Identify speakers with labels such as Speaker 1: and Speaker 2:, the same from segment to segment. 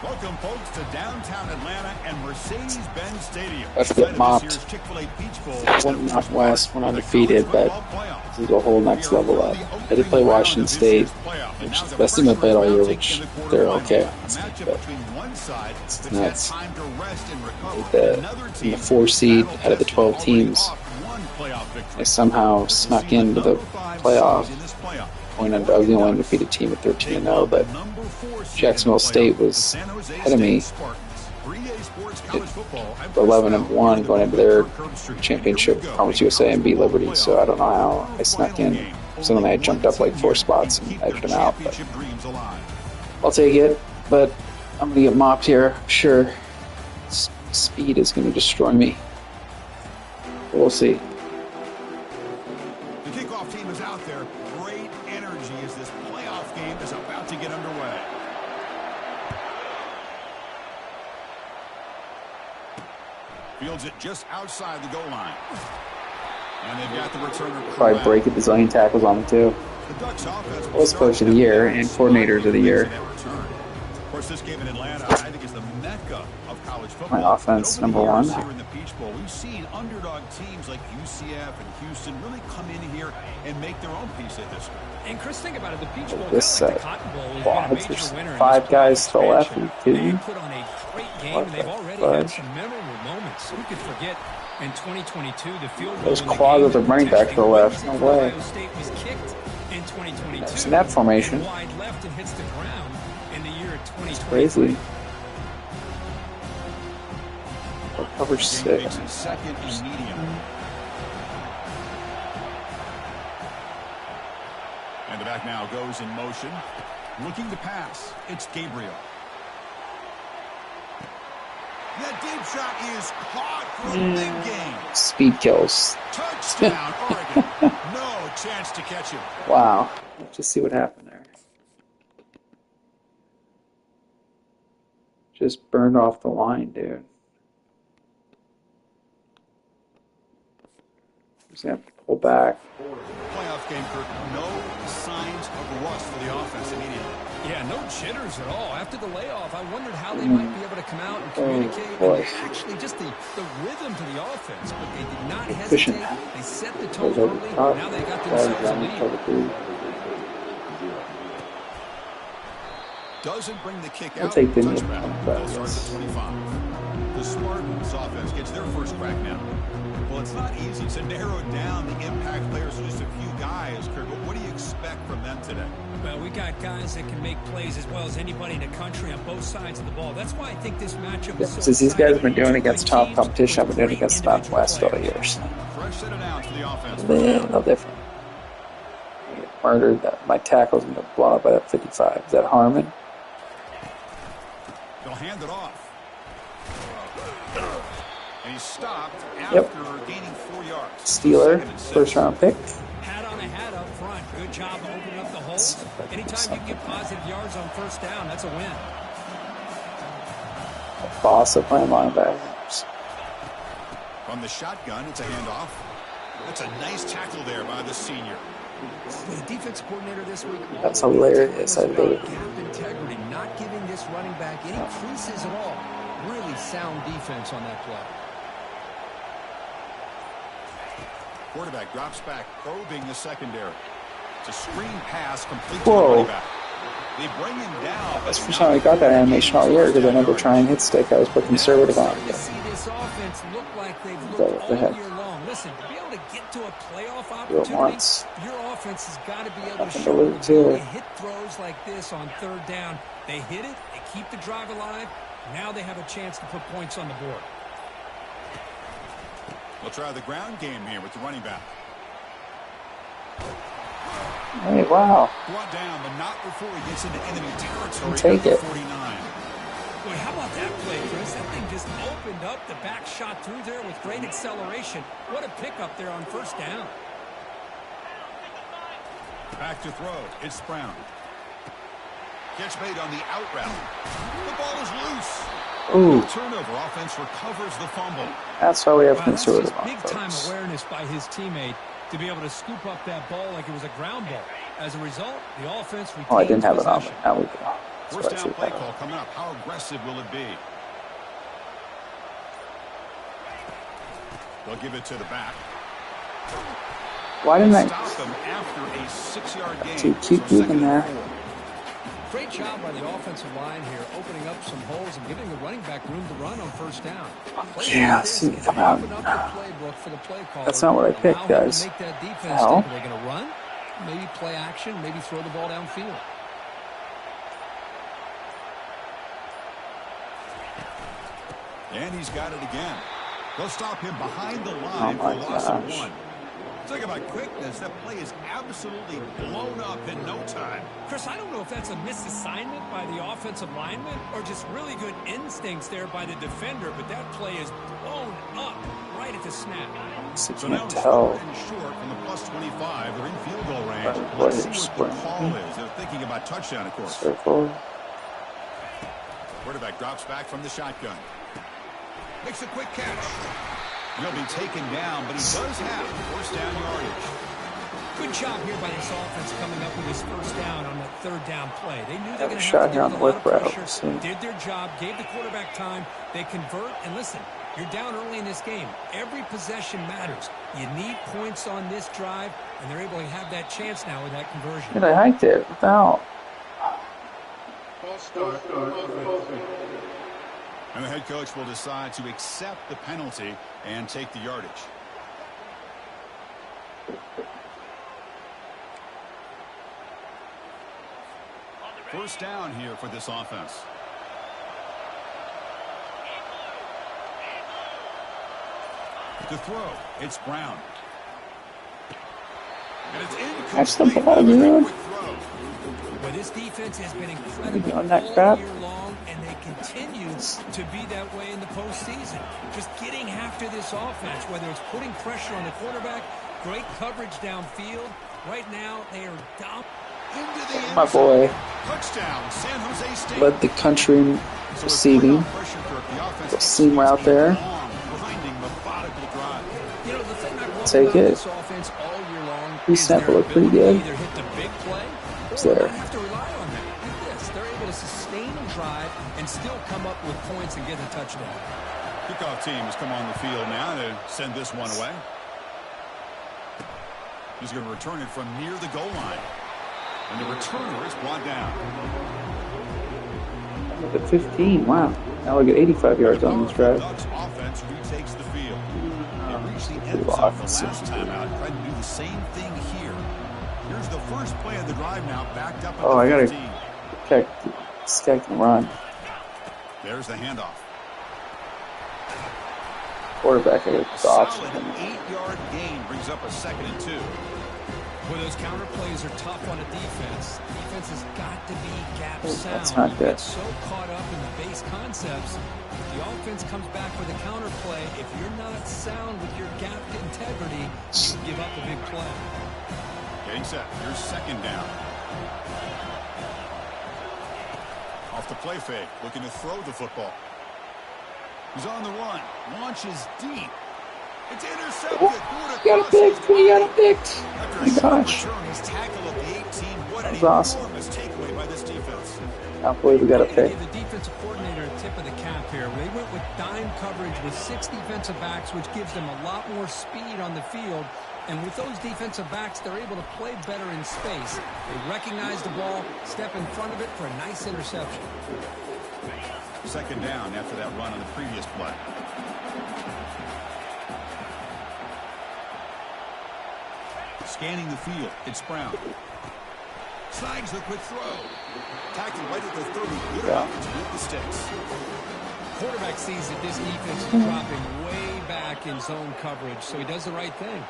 Speaker 1: Welcome, folks, to downtown Atlanta and Mercedes-Benz Stadium.
Speaker 2: Let's get mopped. Went out west, went undefeated, but this is a whole next level up. I did play Washington State, which is the best team I played all year, which they're okay. It's nuts. In the 4 seed out of the 12 teams, they somehow snuck into the playoff. I was the only undefeated team at 13-0, but Jacksonville State was ahead of me. 11-1 going into their championship, Conference USA, and beat Liberty. So I don't know how I snuck in. Suddenly I jumped up like 4 spots and edged them out. But I'll take it. But I'm going to get mopped here. I'm sure speed is going to destroy me. We'll see.
Speaker 1: The kickoff team is out there. Great energy as this playoff game is about to get underway. Fields it just outside the goal line. And they've got the returner.
Speaker 2: Probably break it. The zillion tackles on him, too. Both coach of the year and coordinators of the year.
Speaker 1: Of course, this game in Atlanta, I think, is the mecca of college football.
Speaker 2: My offense, number one.
Speaker 1: Here in the Peach Bowl, we've seen underdog teams like UCF and Houston really come in here and make their own piece of history.
Speaker 3: And Chris, think about it, the Peach Bowl,
Speaker 2: this
Speaker 3: like the Cotton Bowl, has
Speaker 2: wow,
Speaker 3: been a major
Speaker 2: there's
Speaker 3: winner
Speaker 2: 5 guys to the left. Are you kidding me?
Speaker 3: They put on a great game, and they've already had some memorable moments. Who could forget in 2022 the field goal?
Speaker 2: Those claws of the running back to the left. No way.
Speaker 3: Ohio State was kicked in 2022.
Speaker 2: Snap formation.
Speaker 3: Wide left and hits the ground in the year of 2023.
Speaker 2: It's crazy. Cover 6.
Speaker 1: Second and medium. And the back now goes in motion. Looking to pass. It's Gabriel. That deep shot is caught for a big game.
Speaker 2: Speed kills.
Speaker 1: Touchdown, Oregon. No chance to catch him.
Speaker 2: Wow. Let's just see what happened there. Just burned off the line, dude. Just have to pull back.
Speaker 1: Playoff game, Kirk. No signs of rust for the offense immediately.
Speaker 3: Yeah, no jitters at all. After the layoff, I wondered how they might be able to come out and communicate. And actually, just the rhythm to the offense. But they did not hesitate. They set the tone early. Now they got themselves a lead.
Speaker 1: Doesn't bring the kick out.
Speaker 2: I'll take the
Speaker 1: They'll start at the 25. The Spartans offense gets their first crack now. Well, it's not easy to narrow down the impact players to just a few guys, Kirk. But what do you expect from them today?
Speaker 3: Well, we got guys that can make plays as well as anybody in the country on both sides of the ball. That's why I think this matchup is so
Speaker 2: Since these guys have been doing against top competition, I've been doing against Southwest all years.
Speaker 1: Fresh set of downs for the offense.
Speaker 2: No different. I get murdered. My tackle's going to blow up at 55. Is that Harmon?
Speaker 1: They'll hand it off. And he's stopped after gaining 4 yards.
Speaker 2: Steeler, first round pick.
Speaker 3: Hat on a hat up front. Good job opening up the holes. Anytime you can get positive yards on first down, that's a win.
Speaker 2: Boss of playing linebackers.
Speaker 1: From the shotgun, it's a handoff. That's a nice tackle there by the senior.
Speaker 3: The defense coordinator this week.
Speaker 2: That's hilarious. I love it.
Speaker 3: Gap integrity, not giving this running back any creases at all. Really sound defense on that play.
Speaker 1: Quarterback drops back, probing the secondary. It's a screen pass complete to
Speaker 2: Whoa.
Speaker 1: the running back. They bring him down.
Speaker 2: That's the first time I got that animation all year because I never try and hit stick. I was put conservative on
Speaker 3: You
Speaker 2: it.
Speaker 3: see this offense look like they've
Speaker 2: What
Speaker 3: looked
Speaker 2: the
Speaker 3: all
Speaker 2: heck?
Speaker 3: year long. Listen, to be able to get to a playoff
Speaker 2: Do it
Speaker 3: opportunity,
Speaker 2: once.
Speaker 3: your offense has got to be able to
Speaker 2: Nothing to
Speaker 3: show
Speaker 2: lose,
Speaker 3: the
Speaker 2: too.
Speaker 3: ability to hit throws like this on third down. They hit it, they keep the drive alive. Now they have a chance to put points on the board.
Speaker 1: We'll try the ground game here with the running back.
Speaker 2: Hey, wow.
Speaker 1: Brought down, but not before he gets into enemy territory.
Speaker 2: Take it.
Speaker 1: 49.
Speaker 3: Boy, how about that play, Chris? That thing just opened up. The back shot through there with great acceleration. What a pickup there on first down.
Speaker 1: Back to throw. It's Brown. Catch made on the out route. The ball is loose.
Speaker 2: Ooh,
Speaker 1: Turnover. Offense recovers the fumble.
Speaker 2: that's why we have
Speaker 3: Wow, that's
Speaker 2: conservative
Speaker 3: just
Speaker 2: on
Speaker 3: big-time
Speaker 2: folks.
Speaker 3: awareness by his teammate to be able to scoop up that ball like it was a ground ball. As a result, the offense retains
Speaker 2: Oh, I didn't have it on me.
Speaker 3: possession.
Speaker 2: Now we go.
Speaker 1: First down play call coming up. How aggressive will it be? They'll give it to the back.
Speaker 2: Why didn't I
Speaker 1: stop them after a 6-yard gain?
Speaker 2: To keep moving there.
Speaker 3: Great job by the offensive line here, opening up some holes and giving the running back room to run on first down.
Speaker 2: Yeah, let's see. Come out. That's not what I picked, guys.
Speaker 3: Make that defense Are they going to run? Maybe play action, maybe throw the ball downfield.
Speaker 1: And he's got it again. They'll stop him behind the line for a loss of 1. Talk about quickness. That play is absolutely blown up in no time.
Speaker 3: Chris, I don't know if that's a misassignment by the offensive lineman or just really good instincts there by the defender, but that play is blown up right at the snap.
Speaker 1: So now it's short from the plus 25. They're in field goal range. Let's see what the call is. They're thinking about touchdown, of course. Quarterback drops back from the shotgun. Makes a quick catch. He'll be taken down, but he does have first down yardage.
Speaker 3: Good job here by this offense coming up with his first down on that third down play. They knew they were going to have to deal with a lot of pressure. Did their job, gave the quarterback time. They convert, and listen, you're down early in this game. Every possession matters. You need points on this drive, and they're able to have that chance now with that conversion.
Speaker 2: Dude, I hiked it without.
Speaker 1: And the head coach will decide to accept the penalty and take the yardage. First down here for this offense. To throw, it's Brown. And it's incomplete.
Speaker 2: Catch the ball, dude.
Speaker 3: Well, this defense has been incredible
Speaker 2: on that crap.
Speaker 3: all year long, and they continue to be that way in the postseason. Just getting after this offense, whether it's putting pressure on the quarterback, great coverage downfield. Right now, they are down.
Speaker 2: My boy
Speaker 1: Touchdown, San Jose State.
Speaker 2: led the country in receiving. Seam route there. Take it. Pre-snap will look pretty good. It's there.
Speaker 3: Have to rely on that. Look at this. They're able to sustain a drive and still come up with points and get a touchdown.
Speaker 1: Kickoff team has come on the field now to send this one away. He's going to return it from near the goal line. And the returner is brought down.
Speaker 2: Look at 15. Wow. Now we get 85 yards on this drive.
Speaker 1: Ducks offense retakes the field. They reached the end zone the last time out. Tried to do the same thing here. Here's the first play of the drive now, backed up at
Speaker 2: I
Speaker 1: the
Speaker 2: gotta
Speaker 1: 15.
Speaker 2: protect this guy can run.
Speaker 1: There's the handoff.
Speaker 2: Quarterback, I gotta dodge
Speaker 1: Solid
Speaker 2: him.
Speaker 1: 8-yard gain brings up a 2nd and 2.
Speaker 3: Well, those counter plays are tough on a defense. Defense has got to be gap sound.
Speaker 2: That's not good.
Speaker 3: So caught up in the base concepts. If the offense comes back with a counter play, if you're not sound with your gap integrity, you give up a big play.
Speaker 1: Getting set. Here's 2nd down. Off the play fake. Looking to throw the football. He's on the run. Launches deep. It's intercepted.
Speaker 2: Got it picked. We got it picked. Oh my gosh.
Speaker 1: He's tackled at the 18. What an
Speaker 2: awesome.
Speaker 1: enormous takeaway by this defense.
Speaker 2: I can't believe we got a pick.
Speaker 3: Give the defensive coordinator a tip of the cap here. They went with dime coverage with 6 defensive backs, which gives them a lot more speed on the field. And with those defensive backs, they're able to play better in space. They recognize the ball, step in front of it for a nice interception.
Speaker 1: 2nd down after that run on the previous play. Scanning the field. It's Brown. Slides the quick throw. Tackled right at the 30. Good enough to beat the sticks.
Speaker 3: Quarterback sees that this defense is dropping way back in zone coverage, so he does the right thing.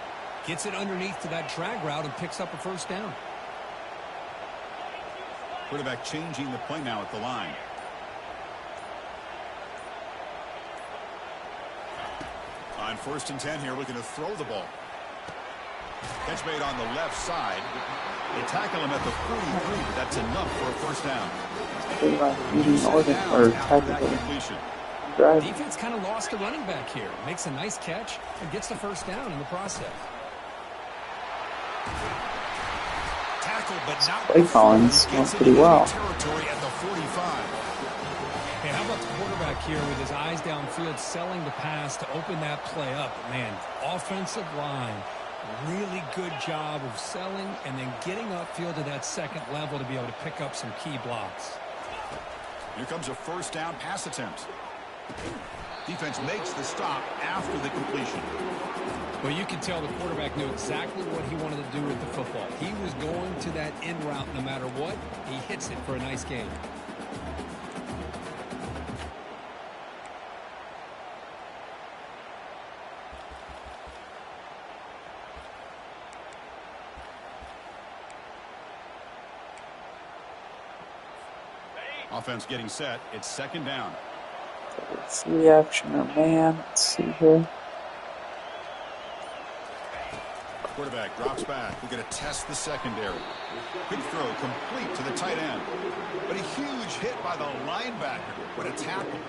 Speaker 3: Gets it underneath to that drag route and picks up a first down.
Speaker 1: Quarterback changing the play now at the line. On 1st and 10 here, looking to throw the ball. Catch made on the left side. They tackle him at the 43, but that's enough for a first down.
Speaker 3: Defense kind of lost the running back here. Makes a nice catch and gets the first down in the process.
Speaker 2: Play Collins went pretty well.
Speaker 3: Hey, how about the quarterback here with his eyes downfield, selling the pass to open that play up? Man, offensive line, really good job of selling and then getting upfield to that second level to be able to pick up some key blocks.
Speaker 1: Here comes a first down pass attempt. Defense makes the stop after the completion.
Speaker 3: Well, you can tell the quarterback knew exactly what he wanted to do with the football. He was going to that in route no matter what. He hits it for a nice gain.
Speaker 1: Offense getting set. It's second down.
Speaker 2: Let's see action or man. Let's see here.
Speaker 1: Quarterback drops back. We're going to test the secondary. Quick throw complete to the tight end. But a huge hit by the linebacker. What a tackle.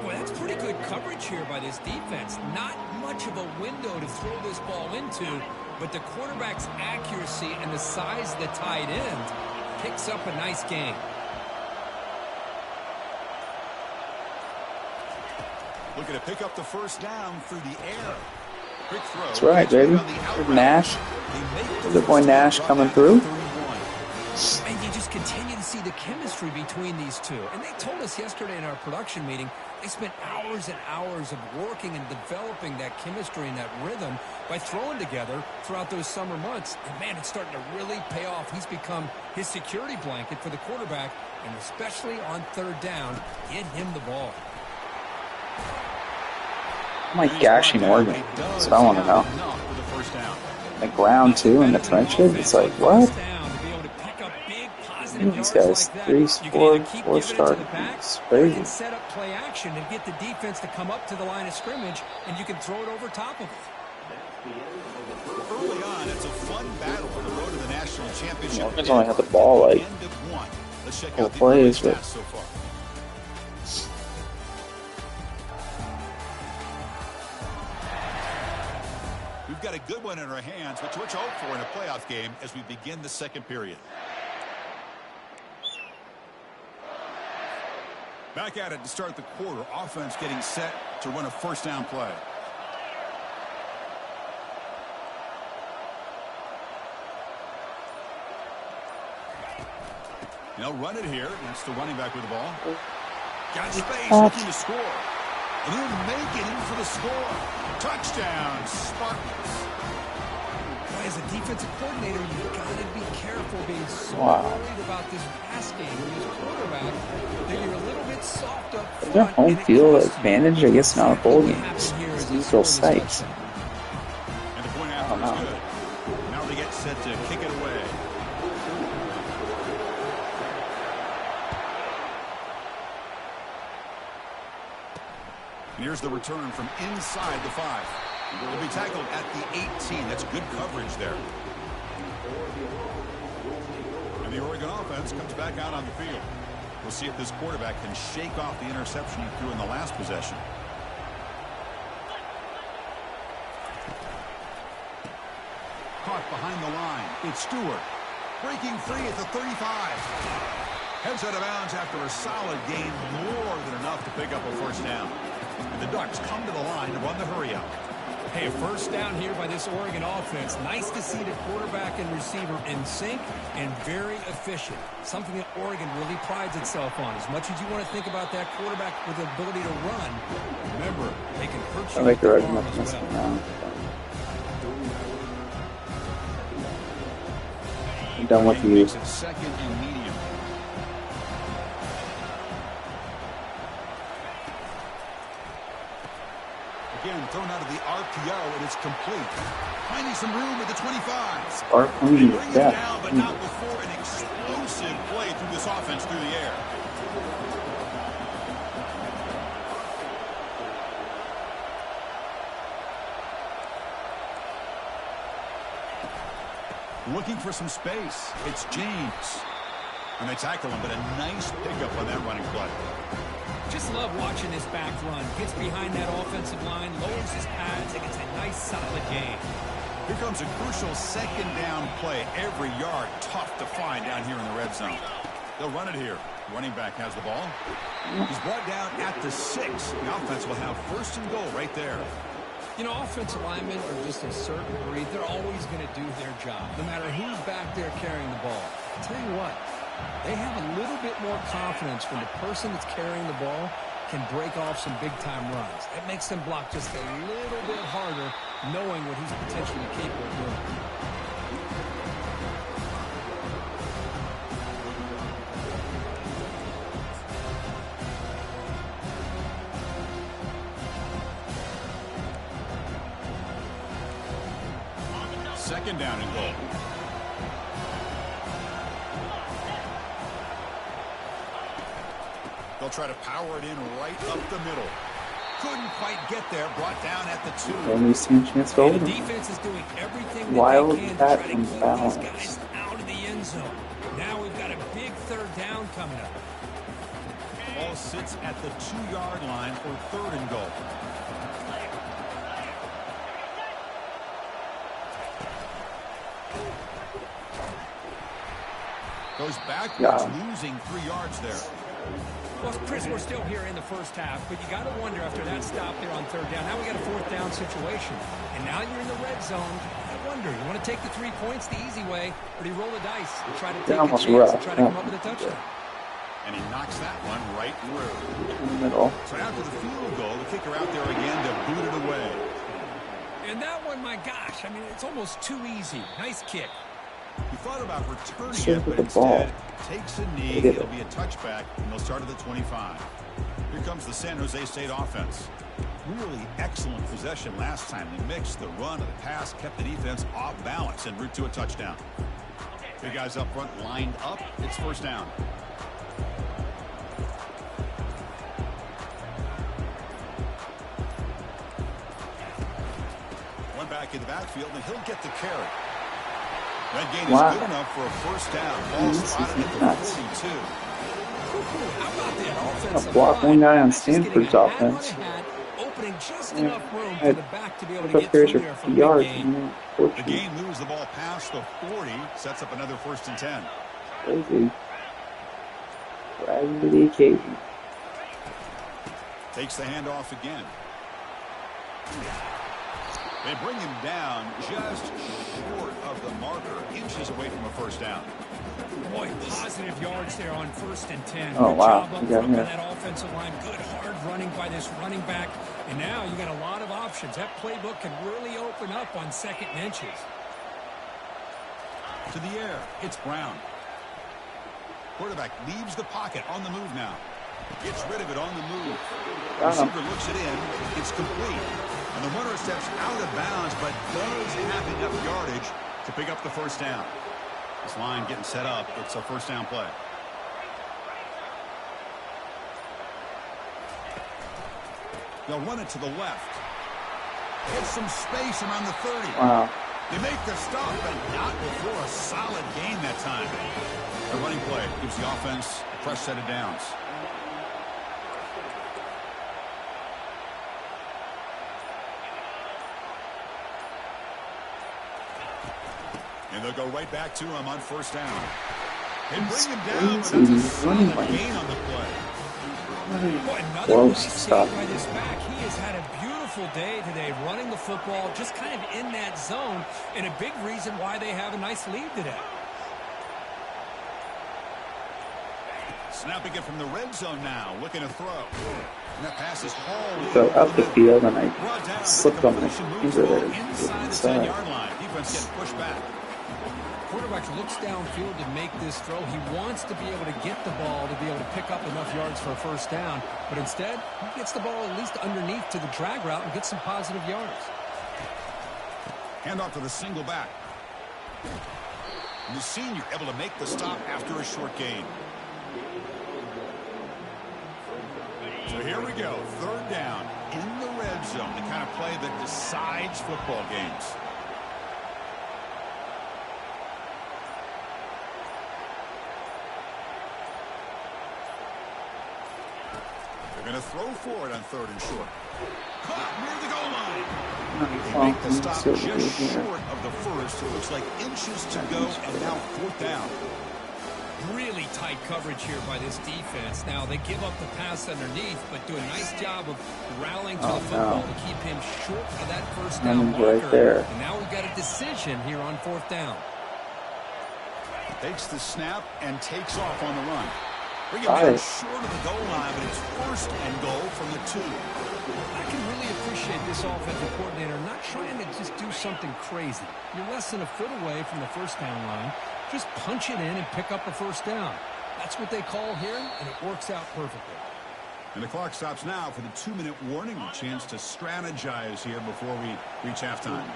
Speaker 3: Well, that's pretty good coverage here by this defense. Not much of a window to throw this ball into, but the quarterback's accuracy and the size of the tight end picks up a nice gain.
Speaker 1: Looking to pick up the first down through the air. Quick throw.
Speaker 2: That's right, baby. Good Nash. Good boy Nash coming through.
Speaker 3: And you just continue to see the chemistry between these two. And they told us yesterday in our production meeting, they spent hours and hours of working and developing that chemistry and that rhythm by throwing together throughout those summer months. And, man, it's starting to really pay off. He's become his security blanket for the quarterback, and especially on third down, get him the ball.
Speaker 2: I'm like gashing Oregon. That's what I want to know. The ground, too, in the trenches. It's like, what? These guys, 4-star. It's crazy.
Speaker 3: Set up play action and get the defense to come up to the line of scrimmage, and you can throw it over top of it.
Speaker 1: Early on, it's a fun battle on the road to the national championship.
Speaker 2: Oregon's only had the ball like 4 plays, but
Speaker 1: so far. We've got a good one in our hands, which we're hope for in a playoff game as we begin the second period. Back at it to start the quarter. Offense getting set to run a first down play. They'll run it here. That's the running back with the ball. Got space, looking to score. And he'll make it in for the score. Touchdown, Spartans.
Speaker 3: As a defensive coordinator, you've got to be careful being so worried about this pass game with this quarterback that you're a little bit soft up front.
Speaker 2: Is there home field advantage? I guess not a bowl game. It's neutral sites.
Speaker 1: And the point after is good. Now they get set to kick it away. And here's the return from inside the 5. Will be tackled at the 18. That's good coverage there. And the Oregon offense comes back out on the field. We'll see if this quarterback can shake off the interception he threw in the last possession. Caught behind the line. It's Stewart. Breaking free at the 35. Heads out of bounds after a solid gain, more than enough to pick up a first down. And the Ducks come to the line to run the hurry out.
Speaker 3: Hey, a first down here by this Oregon offense. Nice to see the quarterback and receiver in sync and very efficient. Something that Oregon really prides itself on. As much as you want to think about that quarterback with the ability to run, remember, they can hurt you.
Speaker 2: I make the argument as well. I'm done with you.
Speaker 1: Second and medium. Again, thrown out of the RPO, and it's complete. Finding some room at the 25. Bringing it down, but not before an explosive play through this offense through the air. Looking for some space. It's James. And they tackle him, but a nice pickup on that running play.
Speaker 3: Just love watching this back run. Gets behind that offensive line, lowers his pads, and gets a nice solid gain.
Speaker 1: Here comes becomes a crucial second down play. Every yard tough to find down here in the red zone. They'll run it here. Running back has the ball. He's brought down at the 6. The offense will have first and goal right there.
Speaker 3: You know, offensive linemen are just a certain breed. They're always going to do their job, no matter who's back there carrying the ball. I'll tell you what, they have a little bit more confidence when the person that's carrying the ball can break off some big-time runs. That makes them block just a little bit harder, knowing what he's potentially capable of doing.
Speaker 1: Second down and goal. They'll try to power it in right up the middle. Couldn't quite get there. Brought down at the 2.
Speaker 2: Only seen a chance to hold
Speaker 3: The
Speaker 2: him.
Speaker 3: defense is doing everything
Speaker 2: Wild
Speaker 3: they can to
Speaker 2: cat
Speaker 3: try to
Speaker 2: and
Speaker 3: keep these
Speaker 2: balance.
Speaker 3: guys out of the end zone. Now we've got a big third down coming up.
Speaker 1: Ball sits at the 2-yard line for third and goal. Goes backwards, losing 3 yards there.
Speaker 3: Well, Chris, we're still here in the first half, but you got to wonder after that stop there on third down. Now we got a fourth down situation, and now you're in the red zone. I wonder, you want to take the 3 points the easy way, or do you roll the dice and try to take a chance and try to come up with a touchdown?
Speaker 1: And he knocks that one right through.
Speaker 2: In the middle.
Speaker 1: So after the field goal, the kicker out there again to boot it away.
Speaker 3: And that one, my gosh, I mean, it's almost too easy. Nice kick.
Speaker 1: He thought about returning it, but instead takes a knee. It'll be a touchback, and they'll start at the 25. Here comes the San Jose State offense. Really excellent possession last time. They mixed the run and the pass, kept the defense off balance en route to a touchdown. Big guys up front lined up. It's first down. One back in the backfield, and he'll get the carry. That gain is good enough for a first down. Ball spotted at the 42.
Speaker 2: A block one guy on Stanford's offense.
Speaker 3: Opening just enough room for the back to be able to get through there for
Speaker 2: yards.
Speaker 1: The game moves the ball past the 40, sets up another first and 10.
Speaker 2: Crazy. Rising to the occasion.
Speaker 1: Takes the handoff again. They bring him down just short of the marker, inches away from a first down.
Speaker 3: Boy, positive yards there on first and 10.
Speaker 2: Oh,
Speaker 3: good
Speaker 2: wow.
Speaker 3: job up front by that offensive line. Good hard running by this running back. And now you got a lot of options. That playbook can really open up on second and inches.
Speaker 1: To the air, it's Brown. Quarterback leaves the pocket on the move now. Gets rid of it on the move. Receiver looks it in. It's complete. And the runner steps out of bounds, but does have enough yardage to pick up the first down. This line getting set up. It's a first down play. They'll run it to the left. Get some space around the 30.
Speaker 2: Wow.
Speaker 1: They make the stop, but not before a solid gain that time. The running play gives the offense a fresh set of downs. And they'll go right back to him on first down. They bring him down, but that's a solid gain on the play.
Speaker 3: Boy, another nice stop by this back. He has had a beautiful day today running the football, just kind of in that zone, and a big reason why they have a nice lead today.
Speaker 1: Snapping it from the red zone now, looking to throw. And that pass is hauled
Speaker 2: So out the field, and I slipped on my finger there.
Speaker 1: Inside the 10-yard line. Defense getting pushed back.
Speaker 3: Quarterback looks downfield to make this throw. He wants to be able to get the ball to be able to pick up enough yards for a first down. But instead, he gets the ball at least underneath to the drag route and gets some positive yards.
Speaker 1: Handoff to the single back. And the senior able to make the stop after a short gain. So here we go. Third down in the red zone. The kind of play that decides football games. They're going to throw for it on third and short. Caught near the goal line. They
Speaker 2: Well,
Speaker 1: make the stop
Speaker 2: so
Speaker 1: just short of the first. It looks like inches to go, and now 4th down.
Speaker 3: Really tight coverage here by this defense. Now, they give up the pass underneath, but do a nice job of rallying to the football to keep him short of that first down marker.
Speaker 2: Right there.
Speaker 3: And now we've got a decision here on 4th down.
Speaker 1: Takes the snap and takes off on the run. Bring him down short of the goal line, but it's 1st and goal from the 2.
Speaker 3: I can really appreciate this offensive coordinator not trying to just do something crazy. You're less than a foot away from the first down line. Just punch it in and pick up the first down. That's what they call here, and it works out perfectly.
Speaker 1: And the clock stops now for the 2-minute warning. A chance to strategize here before we reach halftime.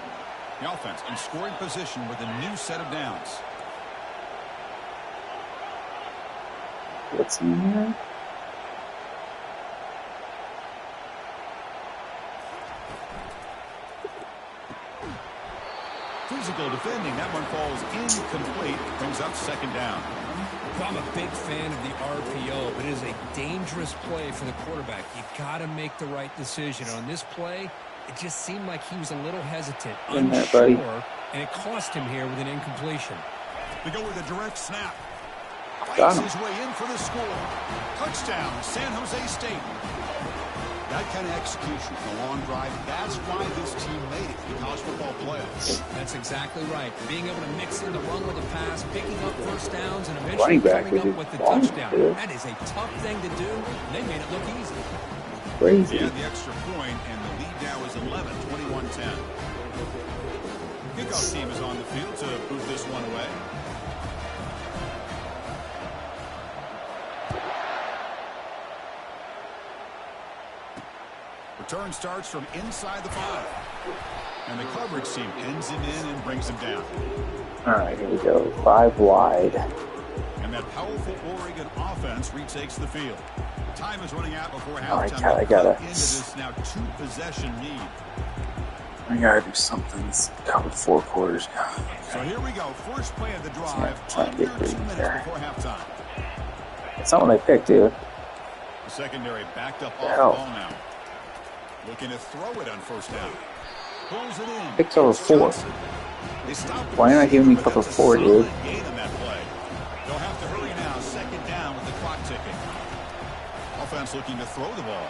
Speaker 1: The offense in scoring position with a new set of downs.
Speaker 2: What's in here?
Speaker 1: Physical defending. That one falls incomplete. Brings up 2nd down.
Speaker 3: I'm a big fan of the RPO, but it is a dangerous play for the quarterback. You got to make the right decision. On this play, it just seemed like he was a little hesitant, unsure, and it cost him here with an incompletion.
Speaker 1: They go with a direct snap.
Speaker 2: Got
Speaker 1: Fights his way in for the score. Touchdown, San Jose State. That kind of execution for a long drive, that's why this team made it in the college football playoffs.
Speaker 3: That's exactly right. Being able to mix in the run with the pass, picking up first downs, and eventually coming up with the touchdown. That is a tough thing to do. They made it look easy.
Speaker 2: Crazy.
Speaker 1: They had the extra point, and the lead now is 11, 21-10. Kickoff team is on the field to boot this one away. Return starts from inside the 5. And the coverage team pins him in and brings him down.
Speaker 2: All right, here we go. 5 wide.
Speaker 1: And that powerful Oregon offense retakes the field. Time is running out before halftime.
Speaker 2: All right, I gotta
Speaker 1: into this now 2-possession lead.
Speaker 2: I gotta do something. It's covered 4 quarters now.
Speaker 1: So here we go. First play of the drive.
Speaker 2: Trying to get
Speaker 1: Under 2
Speaker 2: green
Speaker 1: minutes
Speaker 2: there.
Speaker 1: before halftime.
Speaker 2: It's not what I picked, dude.
Speaker 1: The secondary backed up off the ball now. Looking to throw it on first down. Pulls it in.
Speaker 2: Picked over 4. Why not giving me cover 4, dude?
Speaker 1: Gain on that play. They'll have to hurry now. 2nd down with the clock ticking. Offense looking to throw the ball.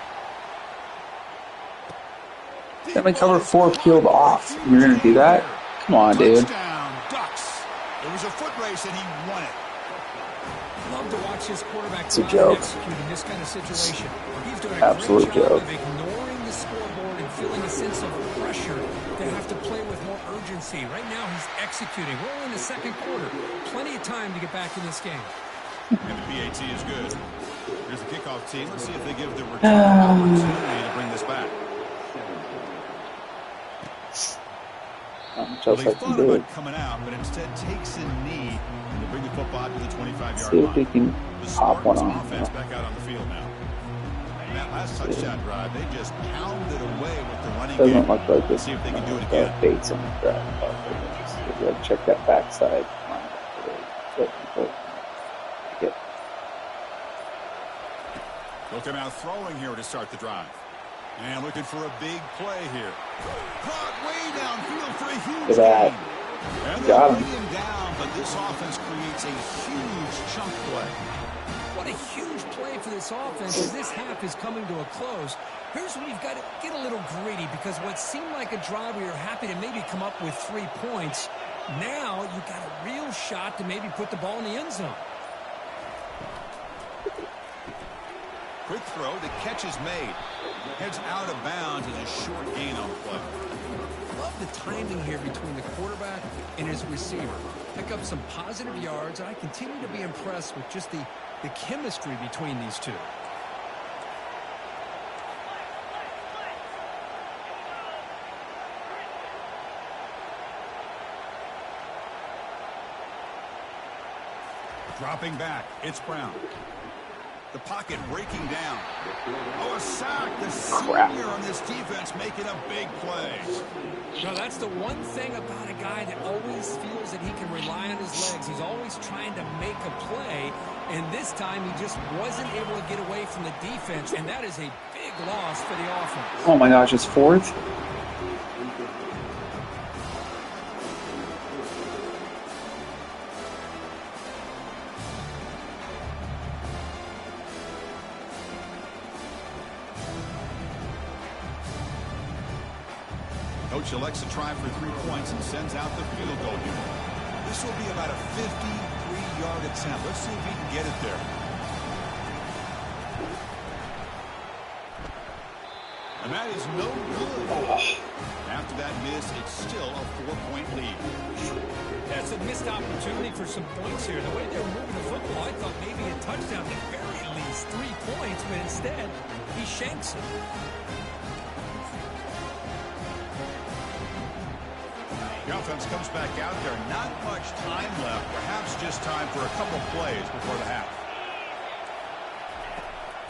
Speaker 2: Got my cover 4 peeled off. You're gonna do that? Come on, dude.
Speaker 1: Touchdown, Ducks. It was a foot race and he won it.
Speaker 3: Love to watch his quarterback
Speaker 2: It's a joke.
Speaker 3: execute in this kind of situation. He's doing a
Speaker 2: Absolute
Speaker 3: great job
Speaker 2: joke.
Speaker 3: of ignoring the scoreboard and feeling a sense of pressure to have to play with more urgency. Right now, he's executing. We're only in the 2nd quarter. Plenty of time to get back in this game.
Speaker 1: And the PAT is good. Here's the kickoff team. Let's see if they give the return opportunity to bring this back.
Speaker 2: Just
Speaker 1: They
Speaker 2: like
Speaker 1: thought
Speaker 2: you did.
Speaker 1: about coming out, but instead takes a knee to bring the football to the 25-yard
Speaker 2: See if we
Speaker 1: line.
Speaker 2: can
Speaker 1: The
Speaker 2: pop one
Speaker 1: Spartans
Speaker 2: on.
Speaker 1: offense back out on the field now. And that last touchdown drive, they just pounded away with the running
Speaker 2: Doesn't
Speaker 1: game.
Speaker 2: look like
Speaker 1: Let's
Speaker 2: this.
Speaker 1: see if they can do it again.
Speaker 2: Bates on the drive. If you check that backside. Get.
Speaker 1: They'll come out throwing here to start the drive. And looking for a big play here. Caught way downfield for a huge
Speaker 2: Look at that.
Speaker 1: gain. And
Speaker 2: Got
Speaker 1: they'll
Speaker 2: him.
Speaker 1: lay him down, but this offense creates a huge chunk play.
Speaker 3: What a huge play for this offense as this half is coming to a close. Here's where you've got to get a little greedy because what seemed like a drive where you're happy to maybe come up with 3 points, now you've got a real shot to maybe put the ball in the end zone.
Speaker 1: Quick throw, the catch is made. Heads out of bounds as a short gain on the play.
Speaker 3: Love the timing here between the quarterback and his receiver. Pick up some positive yards, and I continue to be impressed with just the chemistry between these two.
Speaker 1: Dropping back, it's Brown. The pocket breaking down. Oh, a sack. The senior on this defense making a big play.
Speaker 3: No, that's the one thing about a guy that always feels that he can rely on his legs. He's always trying to make a play, and this time he just wasn't able to get away from the defense, and that is a big loss for the offense.
Speaker 2: Oh my gosh, it's fourth?
Speaker 1: Coach elects to try for 3 points and sends out the field goal unit. This will be about a 53-yard attempt. Let's see if he can get it there. And that is no good. After that miss, it's still a 4-point lead.
Speaker 3: That's a missed opportunity for some points here. The way they're moving the football, I thought maybe a touchdown, at very least 3 points, but instead, he shanks it.
Speaker 1: The offense comes back out there. Not much time left. Perhaps just time for a couple plays before the half.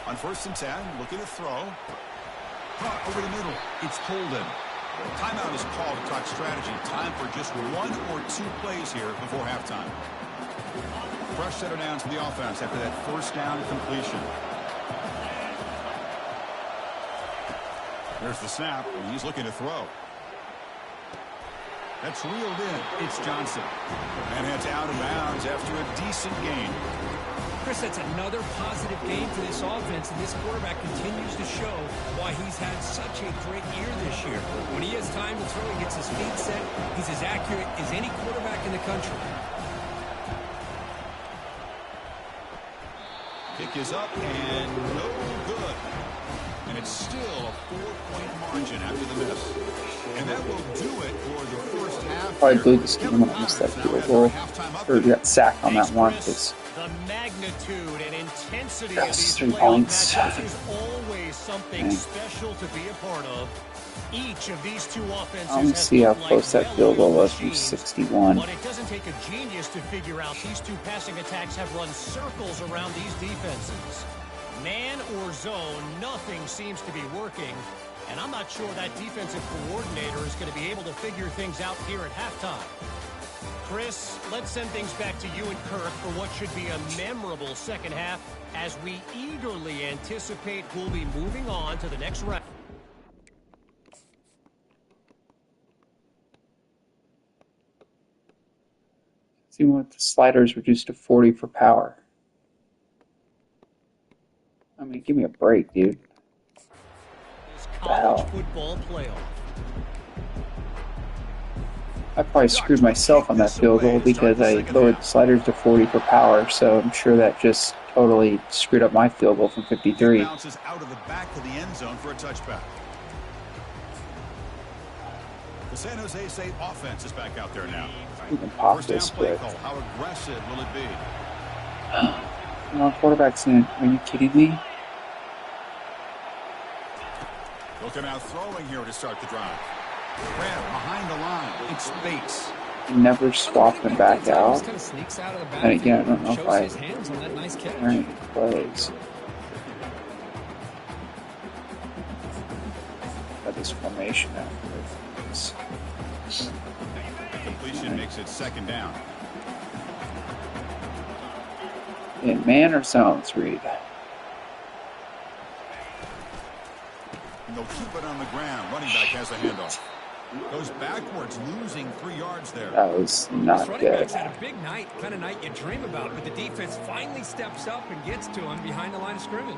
Speaker 1: On 1st and 10, looking to throw. Over the middle. It's Holden. Timeout is called to talk strategy. Time for just 1 or 2 plays here before halftime. Fresh set of downs for the offense after that 1st down completion. There's the snap, and he's looking to throw. That's reeled in. It's Johnson. And it's out of bounds after a decent gain.
Speaker 3: Chris, that's another positive game for this offense, and this quarterback continues to show why he's had such a great year this year. When he has time to throw, he gets his feet set. He's as accurate as any quarterback in the country.
Speaker 1: Kick is up and no good. And it's still a 4-point margin after the miss. And that will do it for the first half.
Speaker 2: Probably glued this game when I missed that field goal. Or got sacked on that one. Because
Speaker 4: the magnitude and intensity
Speaker 2: of
Speaker 4: these
Speaker 2: 3 points.
Speaker 4: is always something special to be a part of. Each of these two offenses
Speaker 2: let me see how close that field goal was from 61.
Speaker 4: But it doesn't take a genius to figure out these two passing attacks have run circles around these defenses. Man or zone, nothing seems to be working. And I'm not sure that defensive coordinator is going to be able to figure things out here at halftime. Chris, let's send things back to you and Kirk for what should be a memorable second half as we eagerly anticipate we'll be moving on to the next round.
Speaker 2: See what the sliders reduced to 40 for power. I mean, give me a break, dude.
Speaker 4: College football playoff.
Speaker 2: I probably screwed myself on that field goal because I lowered the sliders to 40 for power, so I'm sure that just totally screwed up my field goal from 53.
Speaker 1: Bounces out of the back of the end zone for a touchback. The San Jose State offense is back out there now.
Speaker 2: Even pop
Speaker 1: First
Speaker 2: this
Speaker 1: down play
Speaker 2: quick.
Speaker 1: call. How aggressive will it be?
Speaker 2: Come on, quarterback's in. Are you kidding me?
Speaker 1: Looking out throwing here to start the drive. Grab behind the line. It's Bates.
Speaker 2: Never swapped him back out. And again, I don't know if I any plays. Got this formation afterwards.
Speaker 1: The completion makes it 2nd down.
Speaker 2: In man or zones, Reed?
Speaker 1: And they'll keep it on the ground. Running back has the handoff. Goes backwards, losing 3 yards there.
Speaker 2: That was not
Speaker 3: running
Speaker 2: good.
Speaker 3: back's had a big night, kind of night you dream about, but the defense finally steps up and gets to him behind the line of scrimmage.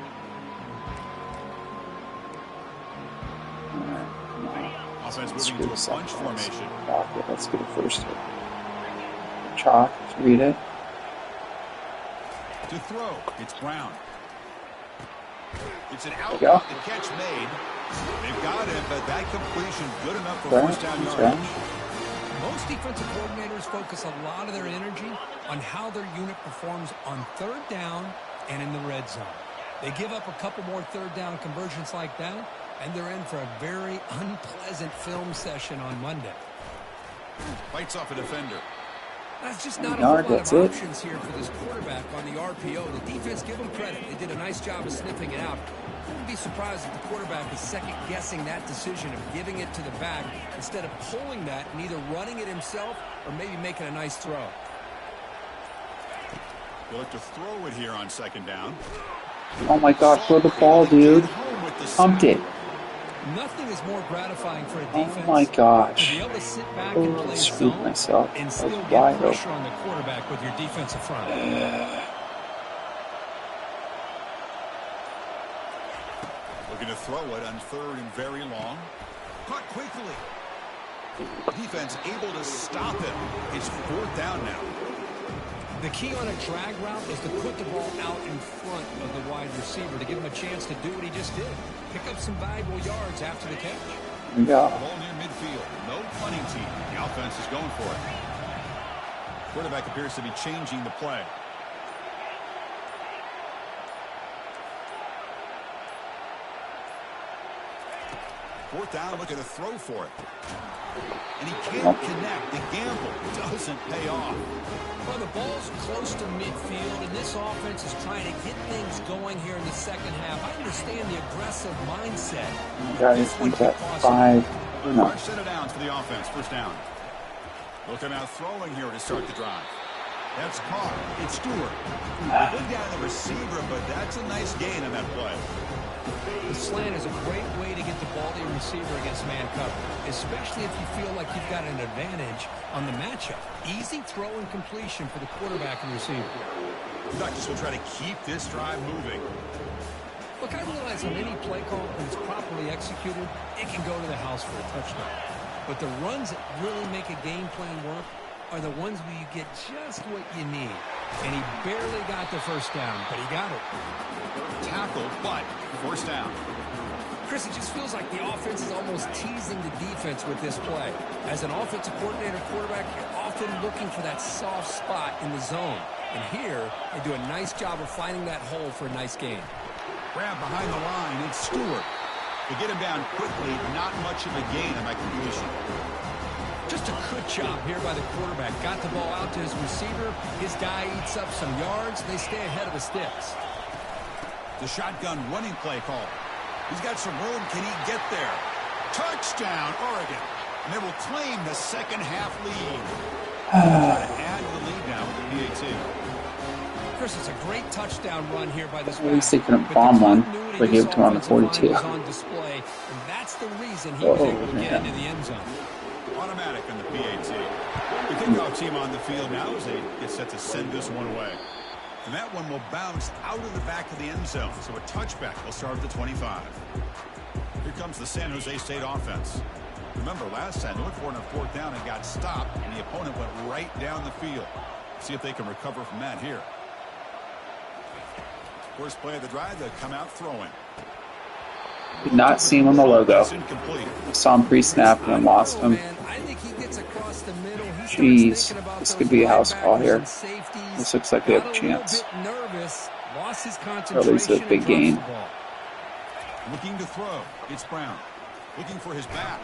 Speaker 1: Offense moving into a bunch formation.
Speaker 2: Okay, let's get a first hit. Chalk, let's read it.
Speaker 1: To throw, it's Brown. It's an out.
Speaker 2: Go.
Speaker 1: The catch made. They've got him, but that completion good enough for
Speaker 2: Brown,
Speaker 1: 1st down
Speaker 2: he's
Speaker 1: yardage.
Speaker 2: down.
Speaker 3: Most defensive coordinators focus a lot of their energy on how their unit performs on 3rd down and in the red zone. They give up a couple more 3rd down conversions like that, and they're in for a very unpleasant film session on Monday.
Speaker 1: Fights off a defender.
Speaker 3: That's just not a whole lot of options here for this quarterback on the RPO. The defense, give them credit. They did a nice job of sniffing it out. Wouldn't be surprised if the quarterback is second-guessing that decision of giving it to the back instead of pulling that and either running it himself or maybe making a nice throw.
Speaker 1: They look to throw it here on 2nd down.
Speaker 2: Oh my God, throw the ball, dude.
Speaker 1: with the
Speaker 2: Pumped it.
Speaker 3: Nothing is more gratifying for a defense.
Speaker 2: Oh my gosh.
Speaker 3: To be able to sit back and play
Speaker 2: Screwed
Speaker 3: zone
Speaker 2: myself.
Speaker 3: and
Speaker 2: That
Speaker 3: still
Speaker 2: was
Speaker 3: get
Speaker 2: wide
Speaker 3: pressure
Speaker 2: open.
Speaker 3: on the quarterback with your defensive front.
Speaker 1: Looking to throw it on 3rd and very long. Caught quickly. Defense able to stop it. It's 4th down now.
Speaker 3: The key on a drag route is to put the ball out in front of the wide receiver to give him a chance to do what he just did. Pick up some valuable yards after the catch.
Speaker 2: Yeah.
Speaker 1: Ball near midfield. No punting team. The offense is going for it. Quarterback appears to be changing the play. Fourth down, looking to throw for it. And he can't connect. The gamble doesn't pay off.
Speaker 3: Well, the ball's close to midfield, and this offense is trying to get things going here in the second half. I understand the aggressive mindset.
Speaker 2: Guys, think that 5 or not.
Speaker 1: Large set of downs for the offense. First down. Looking out throwing here to start the drive. That's caught. It's Stewart. Good down the receiver, but that's a nice gain on that play.
Speaker 3: The slant is a great way to get the ball to your receiver against man cover, especially if you feel like you've got an advantage on the matchup. Easy throw and completion for the quarterback and receiver.
Speaker 1: Ducks will try to keep this drive moving.
Speaker 3: Look, I realize on any play call, when it's properly executed, it can go to the house for a touchdown. But the runs that really make a game plan work are the ones where you get just what you need. And he barely got the first down, but he got it.
Speaker 1: Tackle, but first down.
Speaker 3: Chris, it just feels like the offense is almost teasing the defense with this play. As an offensive coordinator quarterback, you're often looking for that soft spot in the zone. And here, they do a nice job of finding that hole for a nice gain.
Speaker 1: Grab behind the line, it's Stewart. They get him down quickly, not much of a gain on that completion.
Speaker 3: Just a good job here by the quarterback. Got the ball out to his receiver. His guy eats up some yards. They stay ahead of the sticks.
Speaker 1: The shotgun running play call. He's got some room. Can he get there? Touchdown, Oregon. And they will claim the second half lead. Try to add to the lead now with the PAT.
Speaker 3: Chris, it's a great touchdown run here by this
Speaker 2: At least they couldn't bomb one. They gave it to him on the 42.
Speaker 3: On display, and that's the reason he was able to get into the end zone.
Speaker 1: Automatic in the PAT. The kickoff team on the field now as they get set to send this one away. And that one will bounce out of the back of the end zone. So a touchback will start at the 25. Here comes the San Jose State offense. Remember, last time they went for it on 4th down and got stopped, and the opponent went right down the field. See if they can recover from that here. First play of the drive, they'll come out throwing.
Speaker 2: Did not see him on the logo. I saw him pre-snap and then lost him. Jeez, this could be a house call here. This looks like we have a chance. Or at least a big gain.
Speaker 1: Looking to throw. It's Brown. Looking for his back.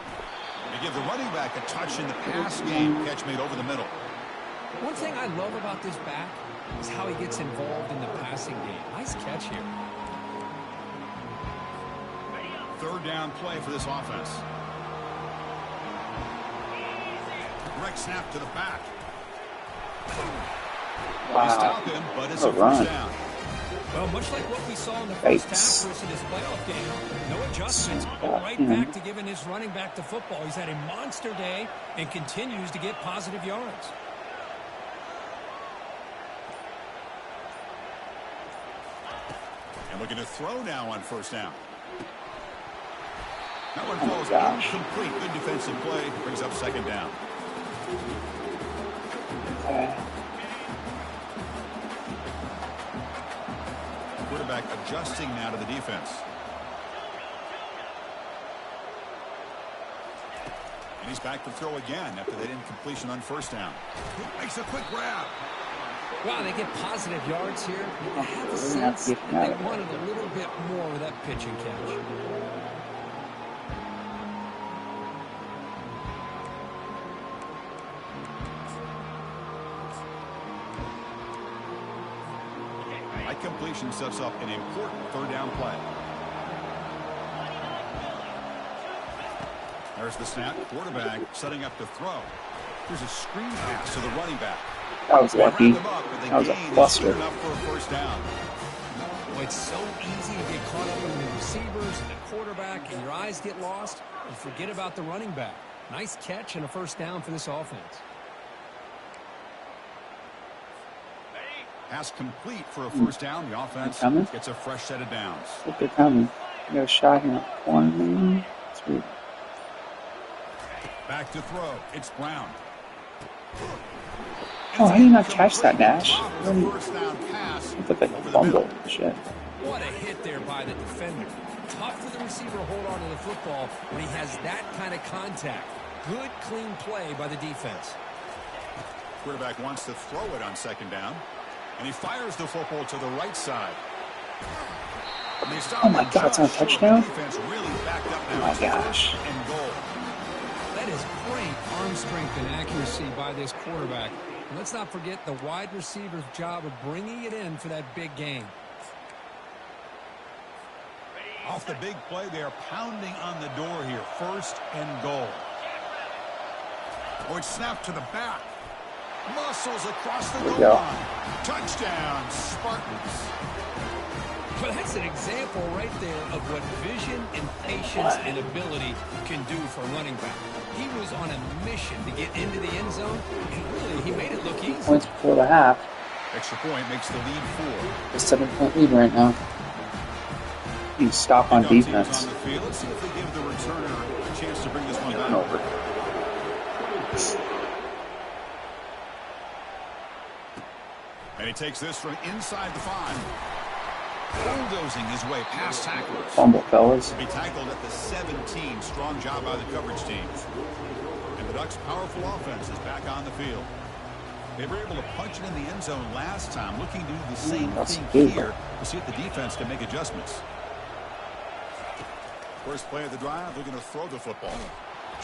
Speaker 1: They give the running back a touch in the pass game. Catch made over the middle.
Speaker 3: One thing I love about this back is how he gets involved in the passing game. Nice catch here.
Speaker 1: 3rd down play for this offense. Direct snap to the back.
Speaker 2: Wow.
Speaker 1: Stop him, but it's
Speaker 2: a
Speaker 1: a first
Speaker 2: run.
Speaker 1: down.
Speaker 3: Well, much like what we saw in the first half in this playoff game, no adjustments, right back to giving his running back the football. He's had a monster day and continues to get positive yards.
Speaker 1: And looking to throw now on 1st down. That one
Speaker 2: Oh my
Speaker 1: falls
Speaker 2: gosh.
Speaker 1: incomplete. Good defensive play. Brings up 2nd down. Quarterback adjusting now to the defense. And he's back to throw again after that incompletion on 1st down. Makes a quick grab.
Speaker 3: Wow, they get positive yards here. I have a sense that they wanted a little bit more with that pitch and catch.
Speaker 1: That completion sets up an important 3rd down play. There's the snap. Quarterback setting up to throw. Here's a screen pass to the running back.
Speaker 2: That was lucky. That was a cluster.
Speaker 1: Enough for a 1st down.
Speaker 3: Well, it's so easy to get caught up in the receivers and the quarterback, and your eyes get lost. You forget about the running back. Nice catch and a first down for this offense.
Speaker 1: Pass complete for a first down. The offense gets a fresh set of downs.
Speaker 2: Look, they're coming. You got a shot here in the corner, maybe. Sweet.
Speaker 1: Back to throw. It's Brown.
Speaker 2: Oh, how do you not catch that, Nash?
Speaker 1: First down pass.
Speaker 2: It's like a fumble. Shit.
Speaker 3: What a hit there by the defender. Tough for the receiver to hold on to the football when he has that kind of contact. Good, clean play by the defense.
Speaker 1: Quarterback wants to throw it on second down. And he fires the football to the right side.
Speaker 2: Oh my God, it's not a touchdown?
Speaker 1: Really backed up now.
Speaker 2: Oh my gosh.
Speaker 1: And goal.
Speaker 3: That is great arm strength and accuracy by this quarterback. And let's not forget the wide receiver's job of bringing it in for that big game.
Speaker 1: Off the big play, they are pounding on the door here. First and goal. Oh, it's snapped to the back. Muscles across the goal line. Touchdown, Spartans.
Speaker 3: Well, that's an example right there of what vision and patience and ability can do for a running back. He was on a mission to get into the end zone, and really, he made it look easy.
Speaker 2: Points before the half.
Speaker 1: Extra point makes the lead 4.
Speaker 2: A 7-point lead right now. You stop on defense.
Speaker 1: On the field. Let's see if they give the returner a chance to bring this one back.
Speaker 2: Over.
Speaker 1: And he takes this from inside the 5. Bulldozing his way past tacklers.
Speaker 2: Fumble, fellas.
Speaker 1: Be tackled at the 17. Strong job by the coverage team. And the Ducks' powerful offense is back on the field. They were able to punch it in the end zone last time, looking to do the same thing here to see if the defense can make adjustments. First play of the drive, they're going to throw the football.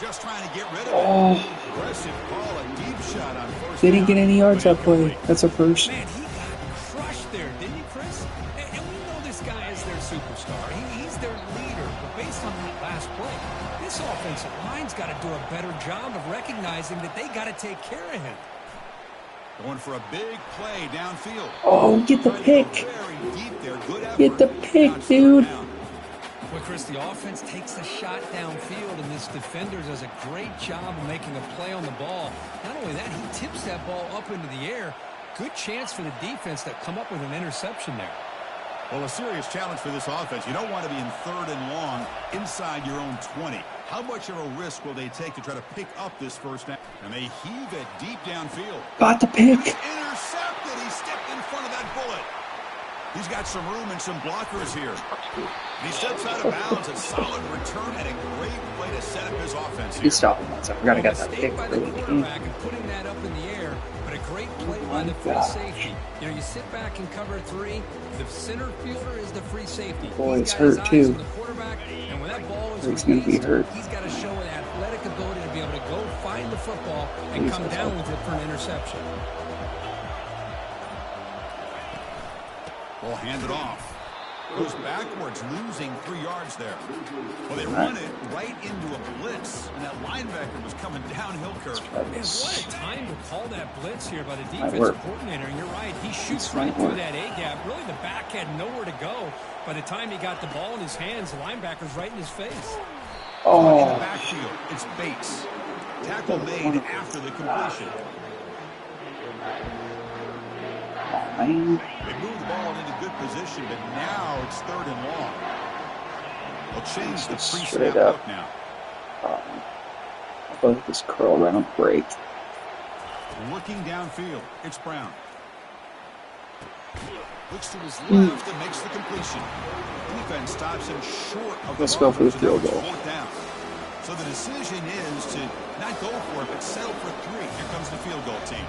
Speaker 1: Just trying to get rid of it. Aggressive call, a deep shot on first.
Speaker 2: They didn't get any yards that play. That's a first.
Speaker 3: Man, he got crushed there, didn't he, Chris? And we know this guy is their superstar. He's their leader. But based on that last play, this offensive line's got to do a better job of recognizing that they got to take care of him.
Speaker 1: Going for a big play downfield.
Speaker 2: Oh, get the pick. Get the pick, dude.
Speaker 3: Well, Chris, the offense takes the shot downfield, and this defender does a great job of making a play on the ball. Not only that, he tips that ball up into the air. Good chance for the defense to come up with an interception there.
Speaker 1: Well, a serious challenge for this offense. You don't want to be in 3rd and long inside your own 20. How much of a risk will they take to try to pick up this first down? And they heave it deep downfield.
Speaker 2: Got the pick.
Speaker 1: Intercepted. He stepped in front of that bullet. He's got some room and some blockers here. And he steps out of bounds. A solid return and a great play to set up his offense here.
Speaker 2: He's stopping once. I forgot I got that pick.
Speaker 3: By the quarterback and putting that up in the air, but a great play by the free safety. You know, you sit back and cover 3. The center fielder is the free safety.
Speaker 2: Boy, it's hurt too.
Speaker 3: The quarterback, and when that ball is
Speaker 2: he's going to be hurt.
Speaker 3: He's got to show an athletic ability to be able to go find the football and come down with it for an interception.
Speaker 1: Ball handed off. Goes backwards, losing 3 yards there. Well, they run it right into a blitz, and that linebacker was coming downhill curve.
Speaker 3: Man, what a time to call that blitz here by the defensive coordinator. And you're right, he shoots right through that A-gap. Really, the back had nowhere to go. By the time he got the ball in his hands, the linebacker's right in his face.
Speaker 1: Oh. In the backfield, it's Bates. Tackle made after the completion. They moved the ball into good position, but now it's 3rd and long. They'll change the pre-snap look now.
Speaker 2: I thought this curl ran a break.
Speaker 1: Looking downfield, it's Brown. Looks to his left and makes the completion. Defense stops him short of the
Speaker 2: Let's go for the field goal.
Speaker 1: Down. So the decision is to not go for it, but settle for 3. Here comes the field goal team.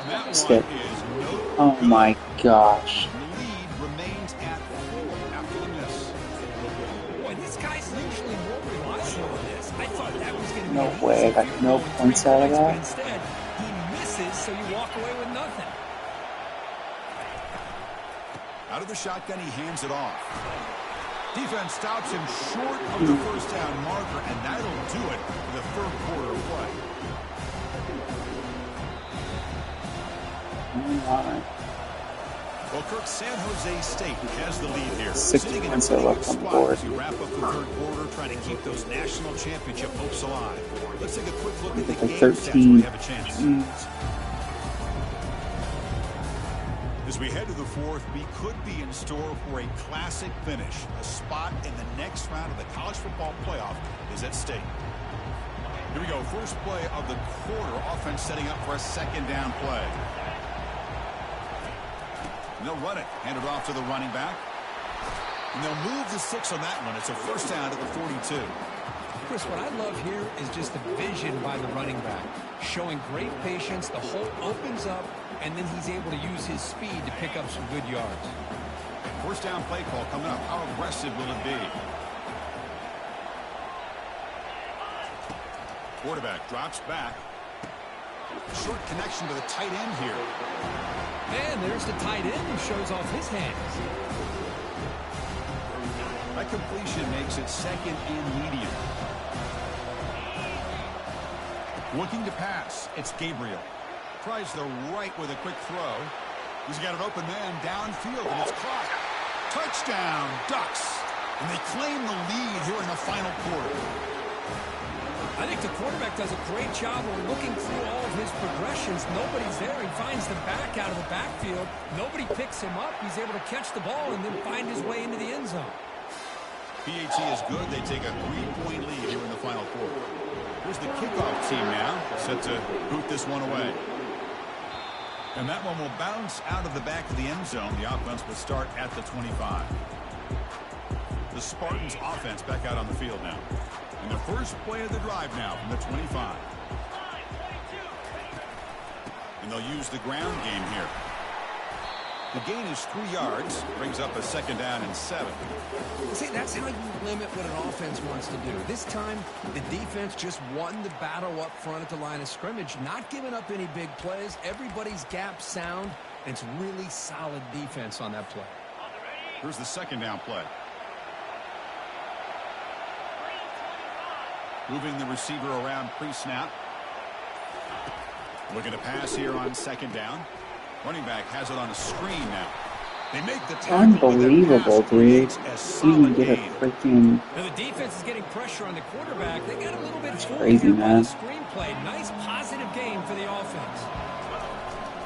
Speaker 1: And that one is
Speaker 2: oh my gosh.
Speaker 1: The lead remains at 4 after the miss.
Speaker 3: Boy, these guys usually more reliable on this. I thought that was going to be
Speaker 2: no way. I got no points out of that.
Speaker 3: Instead, he misses, so you walk away with nothing.
Speaker 1: Out of the shotgun, he hands it off. Defense stops him short of the first down marker, and that'll do it for the 3rd quarter of play. Well, Kirk, San Jose State has the lead here.
Speaker 2: 6 points left on the board.
Speaker 1: As we wrap up the third quarter, trying to keep those national championship hopes alive. Let's take a quick look at the game stats when we have a chance. As we head to the fourth, we could be in store for a classic finish. A spot in the next round of the college football playoff is at stake. Here we go. First play of the quarter. Offense setting up for a second down play. And they'll run it. Hand it off to the running back. And they'll move the 6 on that one. It's a first down at the 42.
Speaker 3: Chris, what I love here is just the vision by the running back. Showing great patience. The hole opens up, and then he's able to use his speed to pick up some good yards.
Speaker 1: First down play call coming up. How aggressive will it be? Quarterback drops back. Short connection to the tight end here.
Speaker 3: And there's the tight end who shows off his hands.
Speaker 1: That completion makes it second and medium. Looking to pass. It's Gabriel. Tries the right with a quick throw. He's got an open man downfield, and it's caught. Touchdown, Ducks. And they claim the lead here in the final quarter.
Speaker 3: I think the quarterback does a great job of looking through all of his progressions. Nobody's there. He finds the back out of the backfield. Nobody picks him up. He's able to catch the ball and then find his way into the end zone.
Speaker 1: PAT is good. They take a 3-point lead here in the final quarter. Here's the kickoff team now, set to boot this one away. And that one will bounce out of the back of the end zone. The offense will start at the 25. The Spartans offense back out on the field now. And the first play of the drive now from the 25. And they'll use the ground game here. The gain is 3 yards, brings up a second down and 7.
Speaker 3: See, that's how you limit what an offense wants to do. This time, the defense just won the battle up front at the line of scrimmage, not giving up any big plays. Everybody's gap sound, and it's really solid defense on that play.
Speaker 1: Here's the second down play. Moving the receiver around pre-snap. Looking to pass here on second down. Running back has it on a screen now. They make the tackle.
Speaker 2: Unbelievable, dude. Even get a freaking...
Speaker 3: Now the defense is getting pressure on the quarterback. They got a little bit
Speaker 2: crazy, man.
Speaker 3: Screenplay. Nice positive game for the offense.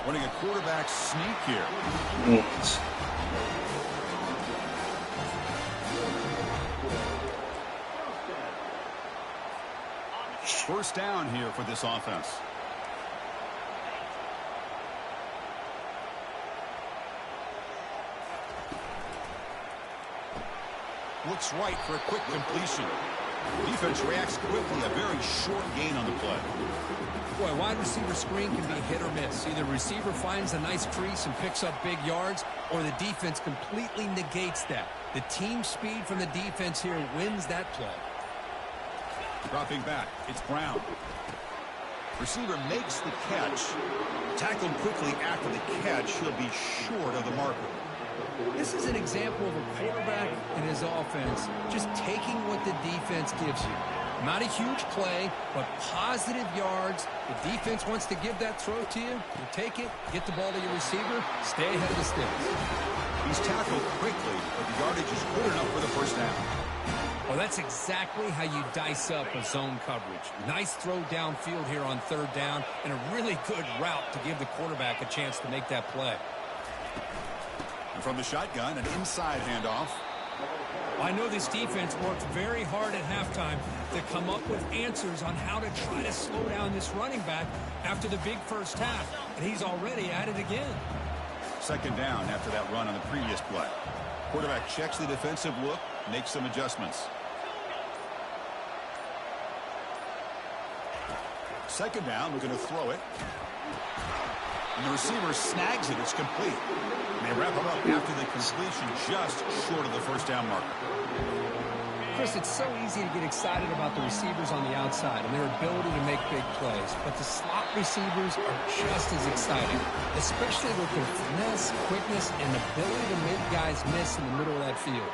Speaker 1: Running a quarterback sneak here.
Speaker 2: Yes.
Speaker 1: First down here for this offense. Looks right for a quick completion. Defense reacts quickly. A very short gain on the play.
Speaker 3: Boy, wide receiver screen can be hit or miss. Either receiver finds a nice crease and picks up big yards, or the defense completely negates that. The team speed from the defense here wins that play.
Speaker 1: Dropping back, it's Brown. Receiver makes the catch. Tackled quickly after the catch. He'll be short of the marker.
Speaker 3: This is an example of a quarterback and his offense just taking what the defense gives you. Not a huge play, but positive yards. The defense wants to give that throw to you. You take it, get the ball to your receiver, stay ahead of the sticks.
Speaker 1: He's tackled quickly, but the yardage is good enough for the first down.
Speaker 3: Well, that's exactly how you dice up a zone coverage. Nice throw downfield here on third down, and a really good route to give the quarterback a chance to make that play.
Speaker 1: And from the shotgun, an inside handoff.
Speaker 3: I know this defense worked very hard at halftime to come up with answers on how to try to slow down this running back after the big first half, and he's already at it again.
Speaker 1: Second down after that run on the previous play. Quarterback checks the defensive look, makes some adjustments. Second down, we're going to throw it. And the receiver snags it. It's complete. And they wrap him up after the completion, just short of the first down marker.
Speaker 3: Chris, it's so easy to get excited about the receivers on the outside and their ability to make big plays. But the slot receivers are just as exciting, especially with their finesse, quickness, and ability to make guys miss in the middle of that field.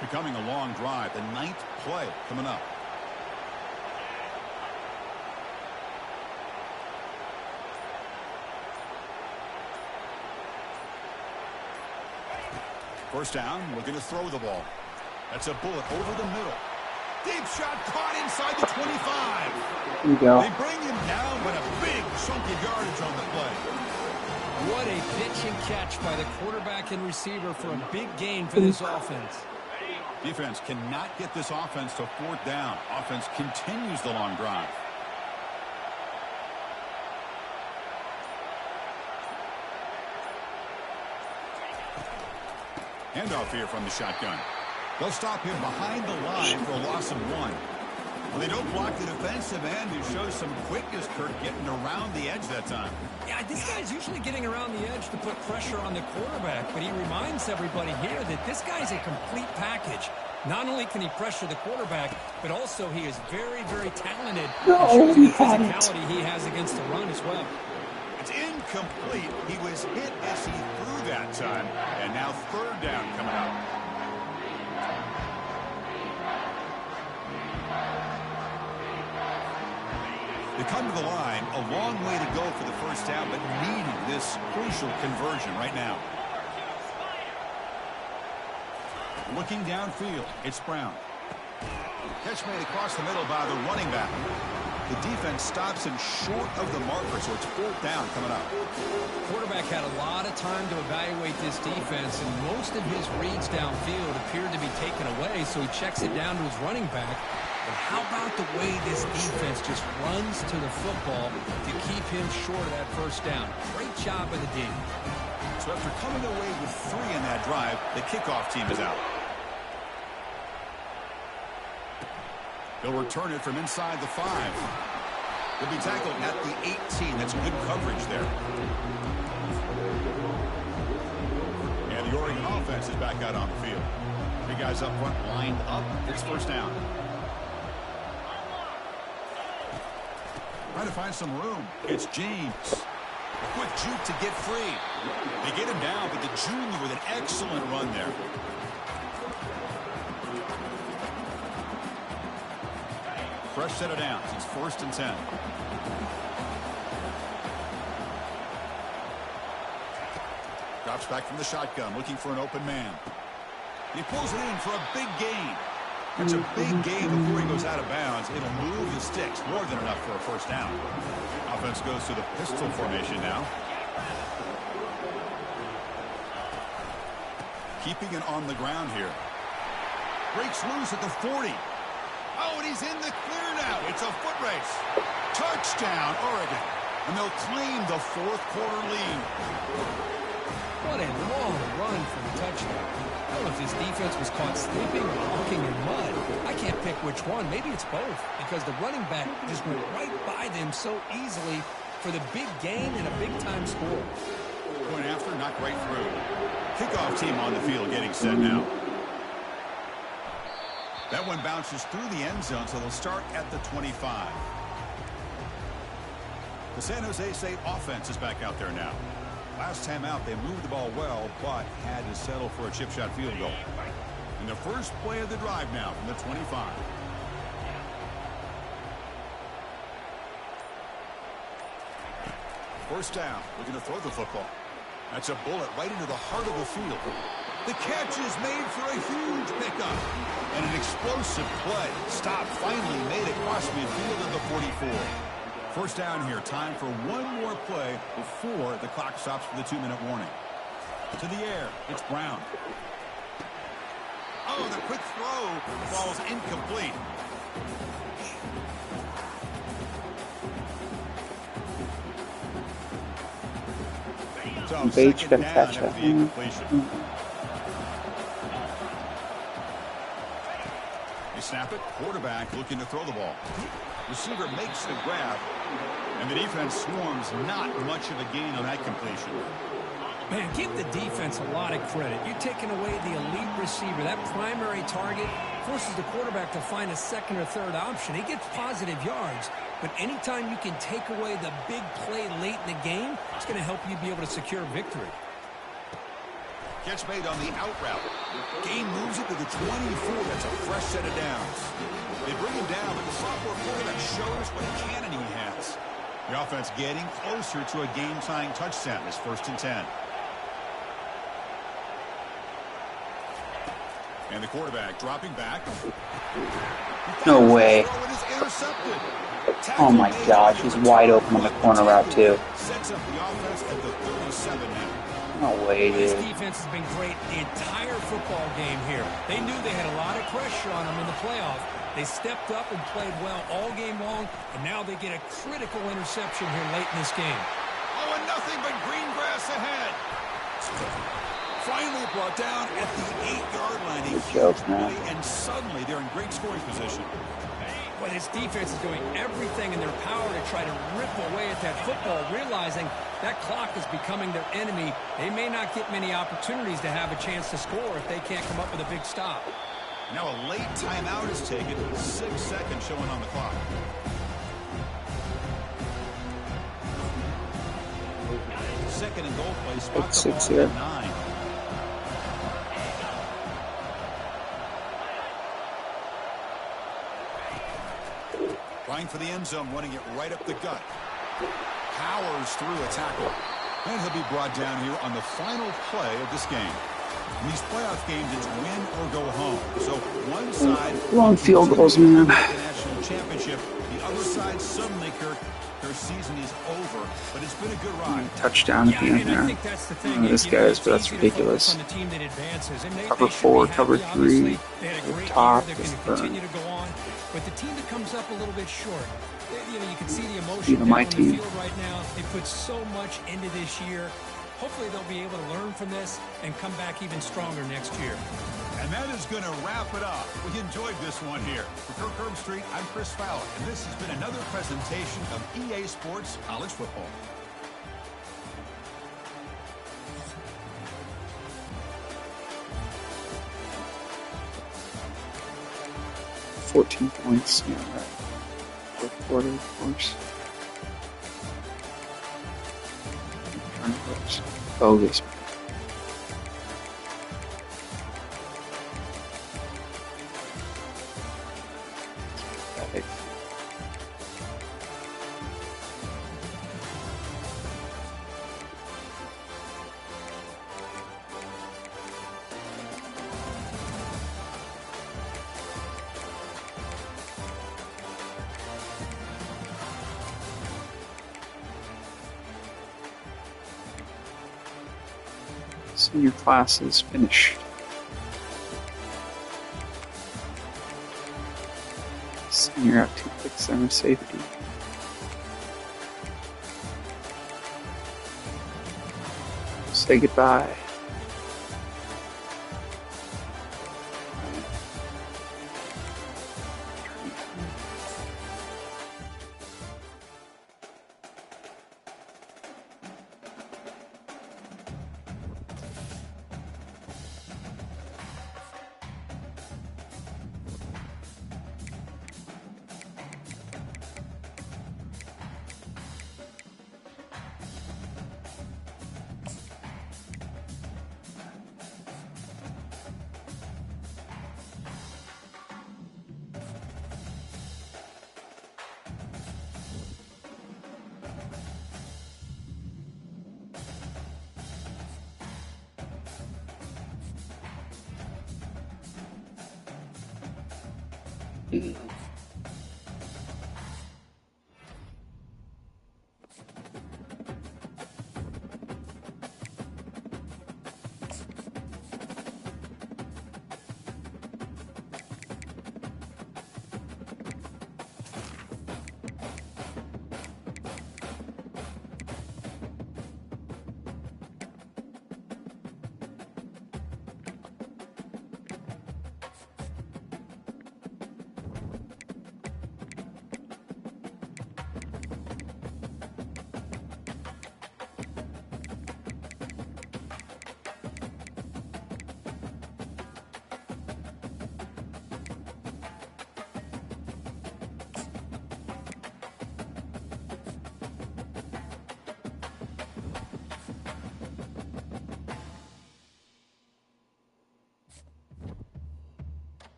Speaker 1: Becoming a long drive, the 9th play coming up. First down, looking to throw the ball. That's a bullet over the middle. Deep shot caught inside the 25.
Speaker 2: There you go.
Speaker 1: They bring him down, but a big chunk of yardage on the play.
Speaker 3: What a pitch and catch by the quarterback and receiver for a big gain for this offense.
Speaker 1: Defense cannot get this offense to fourth down. Offense continues the long drive. Handoff here from the shotgun. They'll stop him behind the line for a loss of 1. Well, they don't block the defensive end, who shows some quickness, Kirk, getting around the edge that time.
Speaker 3: Yeah, this guy's usually getting around the edge to put pressure on the quarterback, but he reminds everybody here that this guy's a complete package. Not only can he pressure the quarterback, but also he is very, very talented.
Speaker 2: No,
Speaker 3: the physicality he has against the run as well.
Speaker 1: It's incomplete. He was hit as he threw that time, and now third down coming up. They come to the line, a long way to go for the first down, but needing this crucial conversion right now. Looking downfield, it's Brown. Catch made across the middle by the running back. The defense stops him short of the marker, so it's fourth down coming up.
Speaker 3: Quarterback had a lot of time to evaluate this defense, and most of his reads downfield appeared to be taken away, so he checks it down to his running back. But how about the way this defense just runs to the football to keep him short of that first down? Great job by the D.
Speaker 1: So after coming away with 3 in that drive, the kickoff team is out. They'll return it from inside the 5. They'll be tackled at the 18. That's good coverage there. And the Oregon offense is back out on the field. 3 guys up front lined up. It's first down. Trying to find some room. It's James. Quick juke to get free. They get him down, but the junior with an excellent run there. Fresh set of downs. It's first and 10. Drops back from the shotgun, looking for an open man. He pulls it in for a big gain. That's a big gain before he goes out of bounds. It'll move the sticks, more than enough for a first down. Offense goes to the pistol formation now. Keeping it on the ground here. Breaks loose at the 40. Oh, and he's in the clear now. It's a foot race. Touchdown, Oregon. And they'll claim the fourth quarter lead.
Speaker 3: What a long run for the touchdown. I don't know if this defense was caught sleeping or walking in mud. I can't pick which one. Maybe it's both, because the running back just went right by them so easily for the big gain and a big-time score.
Speaker 1: Going after, knocked right through. Kickoff team on the field getting set now. That one bounces through the end zone, so they'll start at the 25. The San Jose State offense is back out there now. Last time out, they moved the ball well, but had to settle for a chip shot field goal. And the first play of the drive now from the 25. First down, looking to throw the football. That's a bullet right into the heart of the field. The catch is made for a huge pickup. And an explosive play. Stop finally made across midfield at the 44. First down here. Time for one more play before the clock stops for the 2-minute warning. To the air. It's Brown. Oh, the quick throw falls incomplete. So
Speaker 2: Beach
Speaker 1: second
Speaker 2: can
Speaker 1: down
Speaker 2: catch
Speaker 1: after
Speaker 2: it.
Speaker 1: the incompletion. They snap it. Quarterback looking to throw the ball. Receiver makes the grab. And the defense swarms. Not much of a gain on that completion.
Speaker 3: Man, give the defense a lot of credit. You're taking away the elite receiver. That primary target forces the quarterback to find a second or third option. He gets positive yards. But anytime you can take away the big play late in the game, it's going to help you be able to secure victory.
Speaker 1: Catch made on the out route. Gain moves it to the 24. That's a fresh set of downs. They bring him down, but the sophomore quarterback shows what cannon he has. The offense getting closer to a game-tying touchdown. It's first and 10. And the quarterback dropping back.
Speaker 2: No way. Oh my gosh, he's wide open on the corner route too.
Speaker 1: Sets up the offense at the 37 now.
Speaker 2: No way, dude.
Speaker 3: This defense has been great the entire football game here. They knew they had a lot of pressure on them in the playoff. They stepped up and played well all game long, and now they get a critical interception here late in this game.
Speaker 1: Oh, and nothing but green grass ahead. Finally brought down at the 8-yard line.
Speaker 2: Good joke, man.
Speaker 1: And suddenly they're in great scoring position.
Speaker 3: But this defense is doing everything in their power to try to rip away at that football, realizing that clock is becoming their enemy. They may not get many opportunities to have a chance to score if they can't come up with a big stop.
Speaker 1: Now a late timeout is taken. 6 seconds showing on the clock. Second and goal play. Spot the ball at 9. Trying for the end zone, running it right up the gut. Powers through a tackle. And he'll be brought down here on the final play of this game. In these playoff games, it's win or go home. So one side...
Speaker 2: Long field goals, man.
Speaker 1: ...the national championship. The other side suddenly, Kirk, their season is over. But it's been a good ride.
Speaker 2: Touchdown at the end there. This guy's, but that's ridiculous. Cover 4, cover 3. The top is burned.
Speaker 3: But the team that comes up a little bit short, you can see the emotion
Speaker 2: Even my
Speaker 3: on the
Speaker 2: team.
Speaker 3: field right now. They put so much into this year. Hopefully they'll be able to learn from this and come back even stronger next year.
Speaker 1: And that is going to wrap it up. We enjoyed this one here. For Kirk Herbstreit, I'm Chris Fowler, and this has been another presentation of EA Sports College Football.
Speaker 2: Points, yeah, right. Fourth quarter, of course. Bogus. Pathetic. Senior class is finished. Senior out 2 picks and a safety. Say goodbye.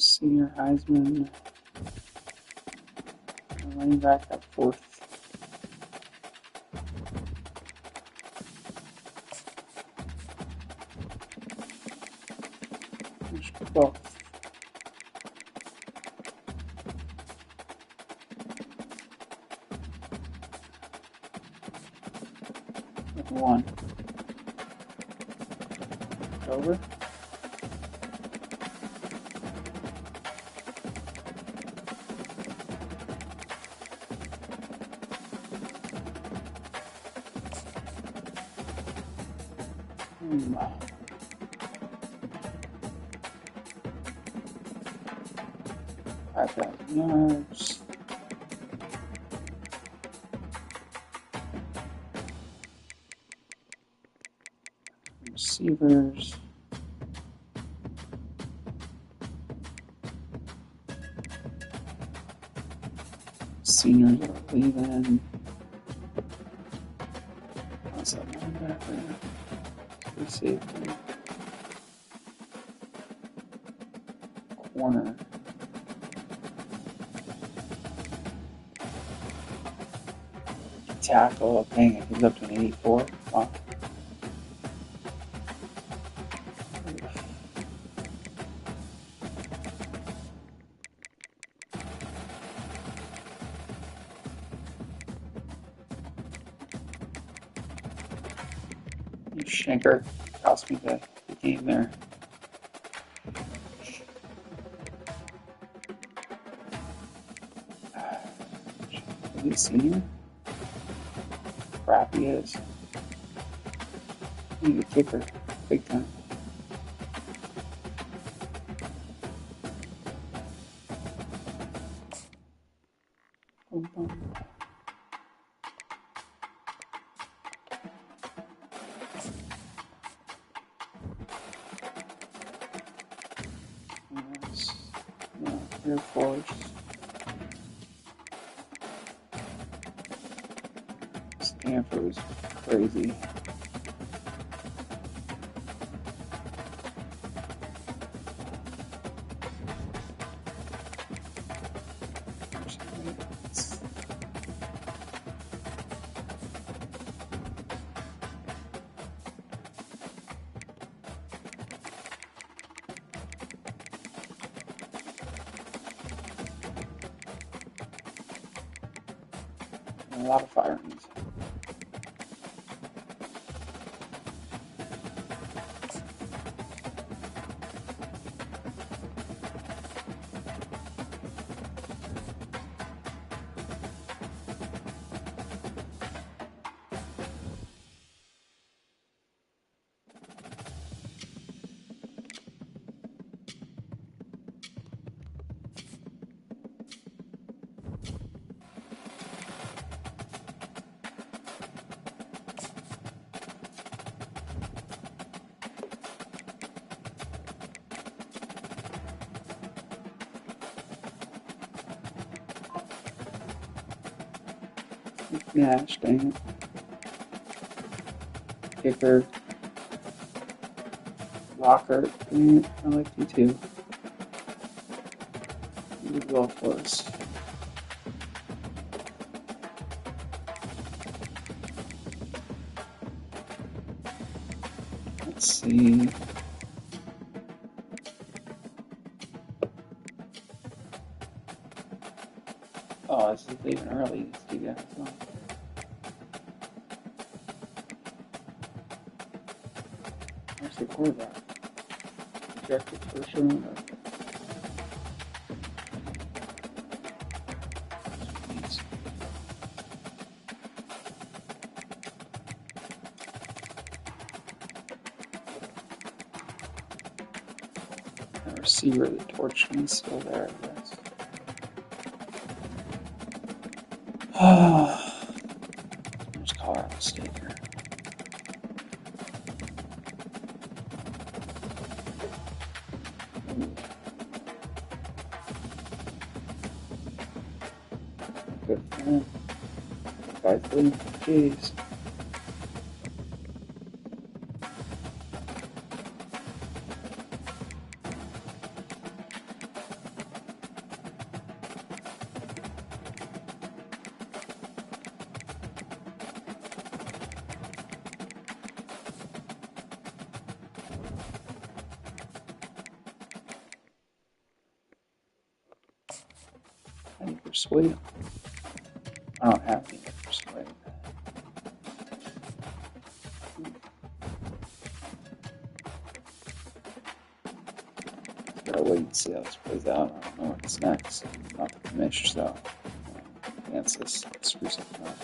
Speaker 2: Senior Heisman. Running back at 4th. Finish 12th. One. Over. Yards. Receivers. Seniors are leaving. What's that linebacker? Safety. Corner. Tackle. Dang it, he's up to an 84. Wow. Shanker cost me the game there. Is he a senior? Crap, he is. He's a kicker, big time. Air Force. Stanford was crazy. A lot of firings. Nash, dang it. Kicker. Lockhart, dang it. I like you too. You would go for us. Let's see. Oh, this is leaving early. Let's do that as well. Where's the quarterback? Rejected first round. The receiver, the torch is still there, I guess. There's Colorado State here. Good for him. 5-3. Jeez. Any persuade? I don't have any persuade. Gotta wait and see how this plays out. I don't know what's next. I'm not the commissioner, so against this, screw something up.